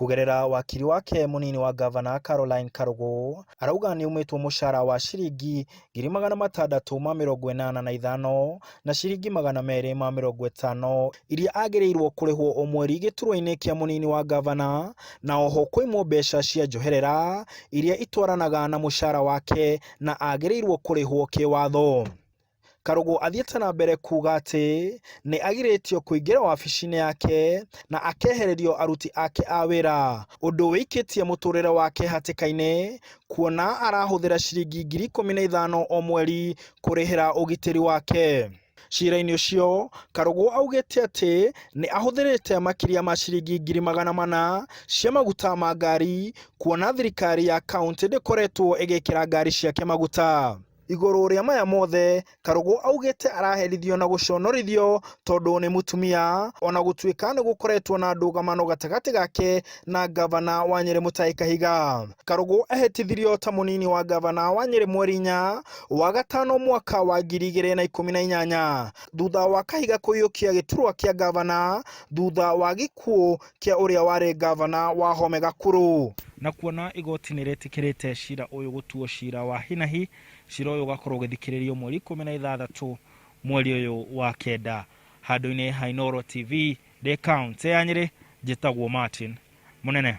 kugerera wakiri wake Mũnini wa Ngavana Caroline Karũgũ arauga ni umetwo mushara wa ciringi 685 na ciringi 250 iria agĩrĩirwo kũrĩhwo o mweri gĩturwa-inĩ kĩa Mũnini wa Ngavana, na oho kwĩmwo mbeca cia njoherera iria itwaranaga na mushara wake na agĩrĩirwo kũrĩhwo kĩwatho. Karũgũ athiĩte na mbere kuga atĩ nĩ agirĩtio kũingĩra wabici-inĩ yake na akehererio aruti ake a wĩra, ũndũ wĩikĩtie mũtũrĩre wake hatĩka-inĩ, kuona arahũthĩra ciringi 15,000 o mweri kũrĩhĩra ũgitĩri wake. Cira-inĩ ũcio, Karũgũ augĩte atĩ nĩ ahũthĩrĩte makĩria ma ciringi 400,000 cia maguta ma ngari, kuona thirikari ya kaunti ndĩkoretwo ĩgĩkĩra ngari ciake maguta. Igũrũ rĩa maya mothe, Karũgũ augĩte araherithio na gũconorithio tondũ nĩ mũtumia, ona gũtuĩka nĩ gũkoretwo na ndũgamano gatagatĩ gake na Ngavana wa Nyeri Mutahi Kahiga. Karũgũ ahetithirio ta Mũnini wa Ngavana wa Nyeri mweri 4 wa gatano mwaka wa 2018 thutha wa Kahiga kũiyũkia gĩturwa kĩa Ngavana thutha wa gĩkuũ kĩa ũrĩa warĩ Ngavana wa Home Gakuru. Na kuona igoti nĩ rĩtĩkĩrĩte cira ũyũ gũtuo cira wa hinahi, cira ũyũ ũgakorwo ũgĩthikĩrĩrio mweri 16 mweri ũyũ wa kenda. Handũ-inĩ ha Inooro TV, ndĩ kaunti ya Nyeri, njĩtagwo Martin Mũnene.